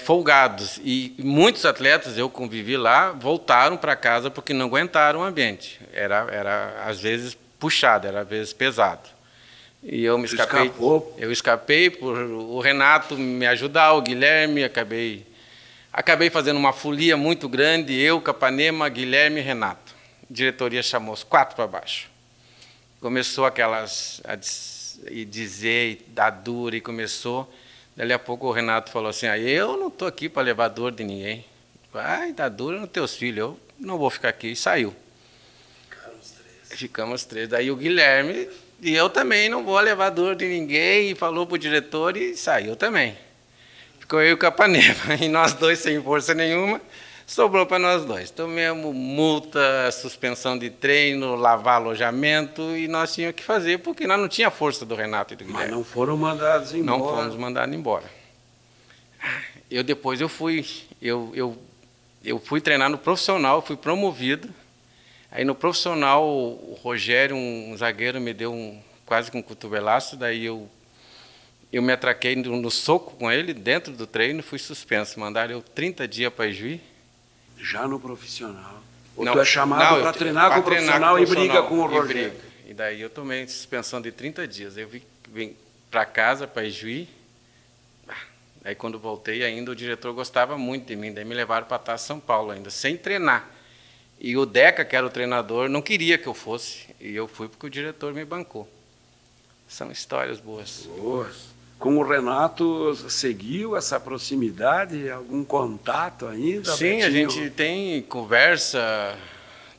folgados. E muitos atletas, eu convivi lá, voltaram para casa porque não aguentaram o ambiente. Era às vezes puxado, era às vezes pesado. E eu me escapei. Eu escapei por o Renato me ajudar, o Guilherme, acabei fazendo uma folia muito grande, eu, Capanema, Guilherme e Renato. A diretoria chamou os 4 para baixo. Começou aquelas e dizer, e dar dura, e começou. Dali a pouco o Renato falou assim, eu não estou aqui para levar dor de ninguém. Vai dar dura nos teus filhos, eu não vou ficar aqui. E saiu. Ficamos 3. Daí o Guilherme, e eu também não vou levar dor de ninguém, e falou para o diretor e saiu também. Ficou eu e o Capanema, e nós dois sem força nenhuma, sobrou para nós dois. Tomamos multa, suspensão de treino, lavar alojamento, e nós tínhamos que fazer, porque nós não tínhamos a força do Renato e do Guilherme. Mas não foram mandados embora. Não fomos mandados embora. Depois eu fui treinar no profissional, fui promovido. Aí no profissional, o Rogério, um zagueiro, me deu quase que um cotovelaço, daí eu me atraquei no soco com ele, dentro do treino, fui suspenso. Mandaram eu 30 dias para Juí. Já no profissional? Ou tu é chamado para treinar com o profissional e briga com o Rogério? E daí eu tomei suspensão de 30 dias. Eu vim para casa, para Juí. Aí quando voltei ainda, o diretor gostava muito de mim. Daí me levaram para Taça São Paulo ainda, sem treinar. E o Deca, que era o treinador, não queria que eu fosse. E eu fui porque o diretor me bancou. São histórias boas. Boas. Com o Renato, seguiu essa proximidade, algum contato ainda? Sim, Betinho? A gente tem conversa,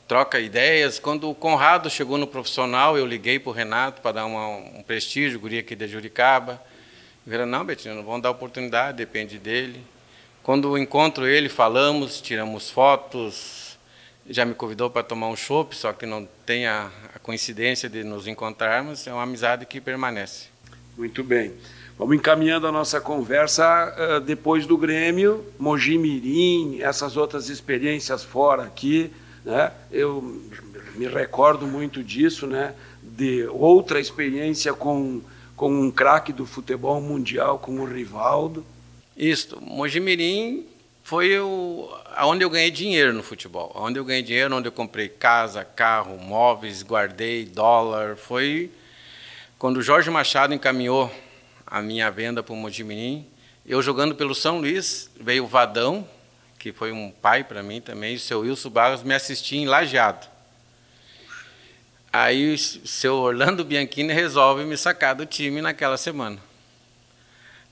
troca ideias. Quando o Conrado chegou no profissional, eu liguei para o Renato para dar um prestígio, guri aqui de Juricaba. Ele falou, não, Betinho, não vão dar oportunidade, depende dele. Quando eu encontro ele, falamos, tiramos fotos, já me convidou para tomar um chopp, só que não tem a coincidência de nos encontrarmos, é uma amizade que permanece. Muito bem. Vamos encaminhando a nossa conversa depois do Grêmio, Mogi Mirim, essas outras experiências fora aqui, né? Eu me recordo muito disso, né? De outra experiência com um craque do futebol mundial, com o Rivaldo. Isso, Mogi Mirim foi onde eu ganhei dinheiro no futebol, onde eu ganhei dinheiro, onde eu comprei casa, carro, móveis, guardei dólar. Foi quando o Jorge Machado encaminhou a minha venda para o Mogi Mirim. Eu jogando pelo São Luís, veio o Vadão, que foi um pai para mim também, e o seu Wilson Barros me assistia em Lajeado. Aí o seu Orlando Bianchini resolve me sacar do time naquela semana.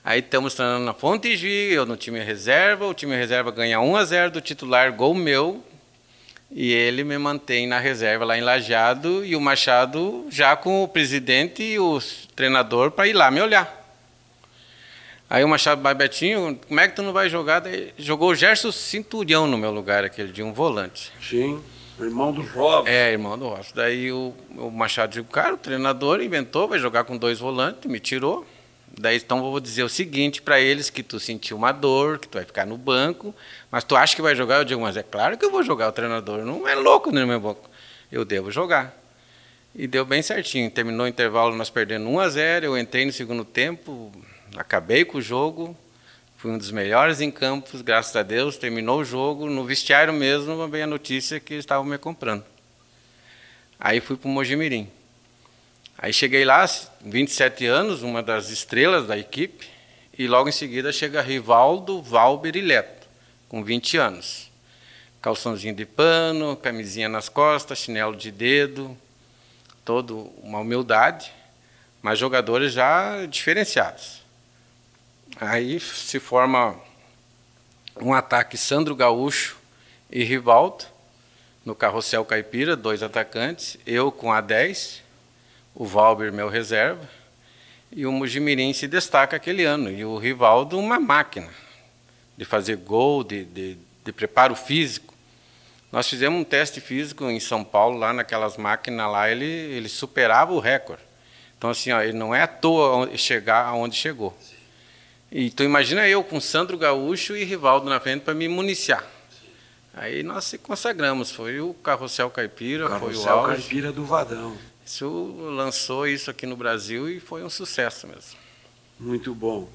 Aí estamos treinando na Fonte Juí, eu no time reserva, o time reserva ganha 1-0 do titular, gol meu, e ele me mantém na reserva lá em Lajeado, e o Machado já com o presidente e o treinador para ir lá me olhar. Aí o Machado, mas Betinho, como é que tu não vai jogar? Daí jogou o Gerson Cinturião no meu lugar, aquele dia, um volante. Sim, irmão do Robson. Irmão do Robson. Daí o Machado disse, cara, o treinador inventou, vai jogar com 2 volantes, me tirou. Daí então eu vou dizer o seguinte para eles, que tu sentiu uma dor, que tu vai ficar no banco, mas tu acha que vai jogar? Eu digo, mas é claro que eu vou jogar, o treinador não é louco no meu banco. Eu devo jogar. E deu bem certinho. Terminou o intervalo, nós perdendo 1-0, eu entrei no segundo tempo, acabei com o jogo, fui um dos melhores em campos, graças a Deus, terminou o jogo, no vestiário mesmo veio a notícia que eles estavam me comprando. Aí fui para o Mojimirim. Aí cheguei lá, 27 anos, uma das estrelas da equipe, e logo em seguida chega Rivaldo, Valber e Leto, com 20 anos. Calçãozinho de pano, camisinha nas costas, chinelo de dedo, toda uma humildade, mas jogadores já diferenciados. Aí se forma um ataque Sandro Gaúcho e Rivaldo, no Carrossel Caipira, 2 atacantes, eu com a 10, o Valber, meu reserva, e o Mojimirim se destaca aquele ano. E o Rivaldo, uma máquina de fazer gol, de preparo físico. Nós fizemos um teste físico em São Paulo, lá naquelas máquinas lá, ele superava o recorde. Então, assim, ó, ele não é à toa chegar aonde chegou. E tu imagina eu com Sandro Gaúcho e Rivaldo na frente para me municiar. Aí nós se consagramos, foi o Carrossel Caipira, foi o Carrossel Caipira do Vadão. Isso lançou isso aqui no Brasil e foi um sucesso mesmo. Muito bom.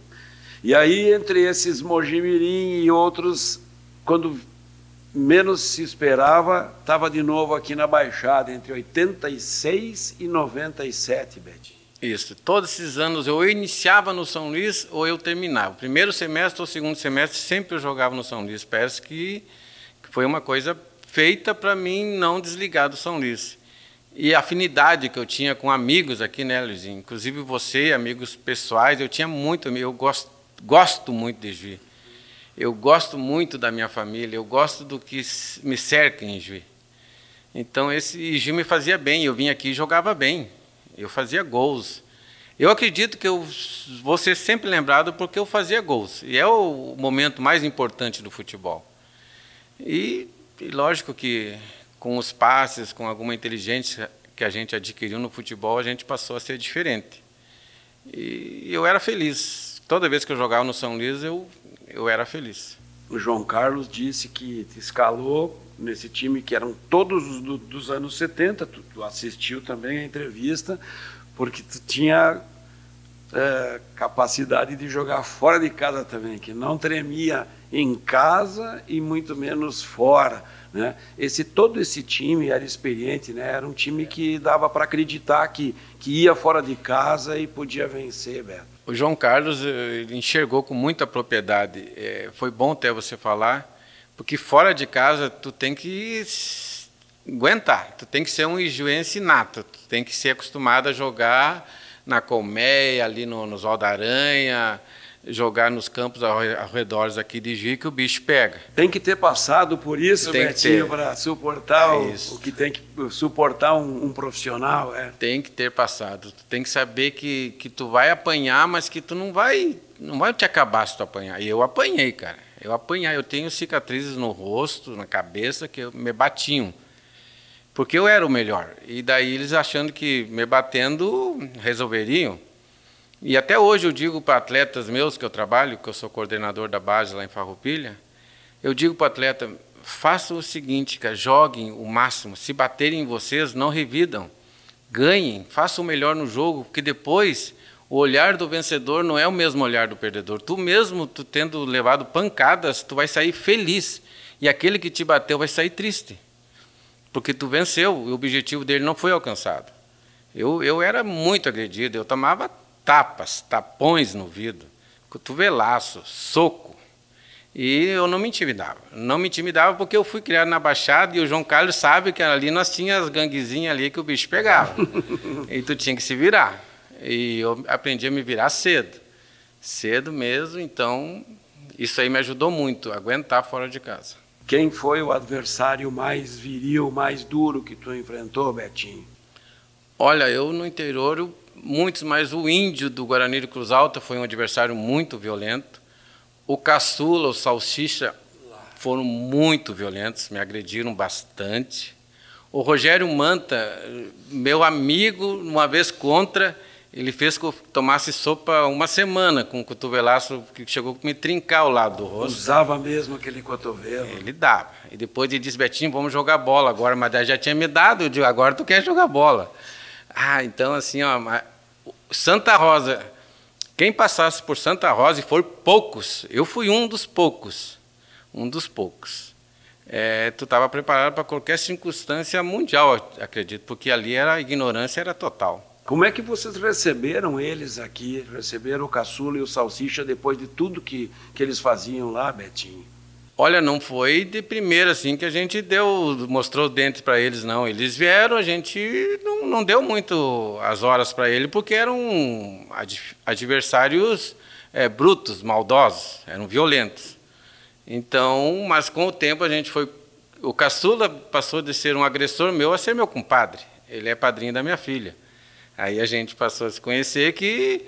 E aí, entre esses Mojimirim e outros, quando menos se esperava, estava de novo aqui na Baixada, entre 86 e 97, Betinho. Isso. Todos esses anos eu iniciava no São Luís ou eu terminava. Primeiro semestre ou segundo semestre sempre eu jogava no São Luís. Parece que foi uma coisa feita para mim não desligar do São Luís. E a afinidade que eu tinha com amigos aqui, né, Luizinho? Inclusive você, amigos pessoais, eu tinha muito, eu gosto muito de Juí. Eu gosto muito da minha família, eu gosto do que me cerca em Juí. Então esse Juí me fazia bem, eu vinha aqui e jogava bem, eu fazia gols. Eu acredito que eu vou ser sempre lembrado porque eu fazia gols, e é o momento mais importante do futebol. E lógico que com os passes, com alguma inteligência que a gente adquiriu no futebol, a gente passou a ser diferente. E eu era feliz. Toda vez que eu jogava no São Luís, eu era feliz. O João Carlos disse que te escalou nesse time que eram todos dos anos 70, tu assistiu também a entrevista, porque tu tinha capacidade de jogar fora de casa também, que não tremia em casa e muito menos fora, né? Todo esse time era experiente, né? Era um time que dava para acreditar que ia fora de casa e podia vencer, Beto. O João Carlos ele enxergou com muita propriedade. Foi bom até você falar, porque fora de casa tu tem que aguentar, tu tem que ser um ijuense nato, tu tem que ser acostumado a jogar na colmeia, ali nos Ol da Aranha, jogar nos campos ao redor aqui de Juí, que o bicho pega. Tem que ter passado por isso, Betinho, para suportar o que tem que suportar um profissional. Tem que ter passado. Tu tem que saber que tu vai apanhar, mas que tu não vai te acabar se tu apanhar. E eu apanhei, cara. Eu tenho cicatrizes no rosto, na cabeça, que me batiam. Porque eu era o melhor. E daí eles achando que me batendo resolveriam. E até hoje eu digo para atletas meus que eu trabalho, que eu sou coordenador da base lá em Farroupilha, eu digo para o atleta, façam o seguinte, cara, joguem o máximo. Se baterem em vocês, não revidam. Ganhem, façam o melhor no jogo, porque depois o olhar do vencedor não é o mesmo olhar do perdedor. Tu mesmo, tu tendo levado pancadas, tu vai sair feliz. E aquele que te bateu vai sair triste. Porque tu venceu, o objetivo dele não foi alcançado. Eu era muito agredido, eu tomava tapões no vidro, cotovelaço, soco. E eu não me intimidava. Não me intimidava porque eu fui criado na Baixada e o João Carlos sabe que ali nós tínhamos as ganguezinhas ali que o bicho pegava. E tu tinha que se virar. E eu aprendi a me virar cedo. Cedo mesmo, então isso aí me ajudou muito, a aguentar fora de casa. Quem foi o adversário mais viril, mais duro que tu enfrentou, Betinho? Olha, eu no interior, o muitos, mas o Índio do Guarani de Cruz Alta foi um adversário muito violento. O Caçula, o Salsicha foram muito violentos, me agrediram bastante. O Rogério Manta, meu amigo, uma vez contra, ele fez que eu tomasse sopa uma semana com um cotovelaço que chegou a me trincar ao lado do rosto. Usava mesmo aquele cotovelo. Ele dava. E depois ele disse, Betinho, vamos jogar bola agora. Mas daí já tinha me dado, eu digo, agora tu quer jogar bola. Então assim, ó, Santa Rosa, quem passasse por Santa Rosa, e foram poucos, eu fui um dos poucos, tu estava preparado para qualquer circunstância mundial, acredito, porque ali a ignorância era total. Como é que vocês receberam eles aqui, receberam o Caçula e o Salsicha depois de tudo que eles faziam lá, Betinho? Olha, não foi de primeira assim que a gente mostrou os dentes para eles, não. Eles vieram, a gente não deu muito as horas para eles, porque eram adversários brutos, maldosos, eram violentos. Então, mas com o tempo a gente foi... O Caçula passou de ser um agressor meu a ser meu compadre. Ele é padrinho da minha filha. Aí a gente passou a se conhecer que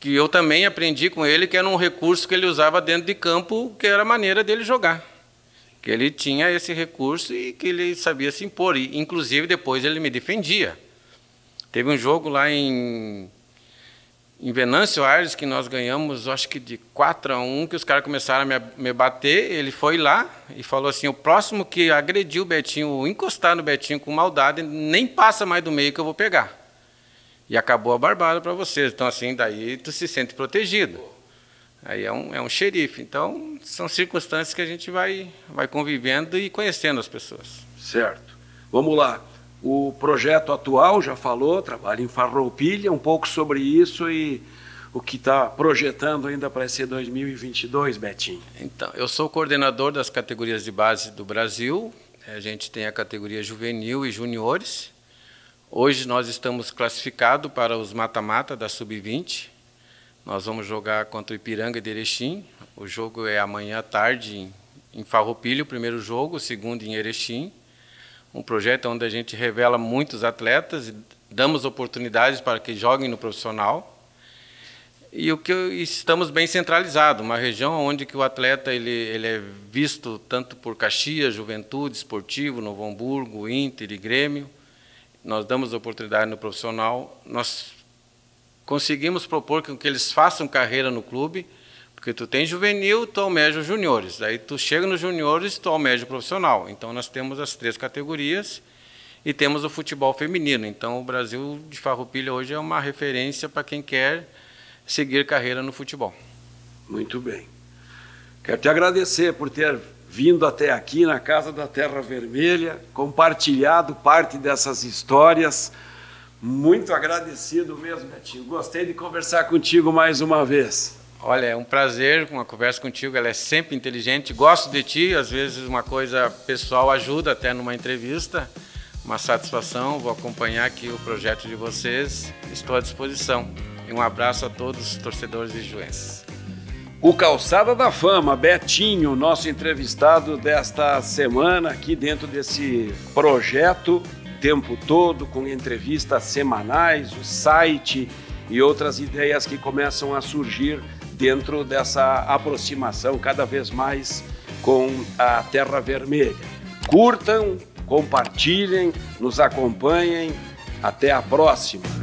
eu também aprendi com ele que era um recurso que ele usava dentro de campo, que era a maneira dele jogar. Que ele tinha esse recurso e que ele sabia se impor. E, inclusive, depois ele me defendia. Teve um jogo lá em Venâncio Aires que nós ganhamos, acho que de 4-1, que os caras começaram a me bater. Ele foi lá e falou assim, o próximo que agrediu o Betinho, encostar no Betinho com maldade, nem passa mais do meio que eu vou pegar. E acabou a barbada para vocês. Então, assim, daí tu se sente protegido. Aí é um xerife. Então, são circunstâncias que a gente vai convivendo e conhecendo as pessoas. Certo. Vamos lá. O projeto atual, já falou, trabalha em Farroupilha, um pouco sobre isso e o que está projetando ainda para esse 2022, Betinho. Então, eu sou coordenador das categorias de base do Brasil. A gente tem a categoria juvenil e juniores. Hoje nós estamos classificados para os mata-mata da Sub-20. Nós vamos jogar contra o Ipiranga de Erechim. O jogo é amanhã à tarde em Farroupilha, o primeiro jogo, o segundo em Erechim. Um projeto onde a gente revela muitos atletas e damos oportunidades para que joguem no profissional. E estamos bem centralizados, uma região onde que o atleta ele é visto tanto por Caxias, Juventude, Esportivo, Novo Hamburgo, Inter e Grêmio. Nós damos oportunidade no profissional, nós conseguimos propor que eles façam carreira no clube, porque tu tem juvenil, tu almeja os juniores, daí tu chega nos juniores, tu almeja o profissional. Então nós temos as 3 categorias e temos o futebol feminino. Então o Brasil de Farroupilha hoje é uma referência para quem quer seguir carreira no futebol. Muito bem. Quero te agradecer por ter vindo até aqui na Casa da Terra Vermelha, compartilhado parte dessas histórias. Muito agradecido mesmo, Betinho. Gostei de conversar contigo mais uma vez. Olha, é um prazer uma conversa contigo, ela é sempre inteligente. Gosto de ti, às vezes uma coisa pessoal ajuda até numa entrevista. Uma satisfação, vou acompanhar aqui o projeto de vocês, estou à disposição. E um abraço a todos os torcedores ijuenses. O Calçada da Fama, Betinho, nosso entrevistado desta semana aqui dentro desse projeto, o tempo todo, com entrevistas semanais, o site e outras ideias que começam a surgir dentro dessa aproximação cada vez mais com a Terra Vermelha. Curtam, compartilhem, nos acompanhem. Até a próxima!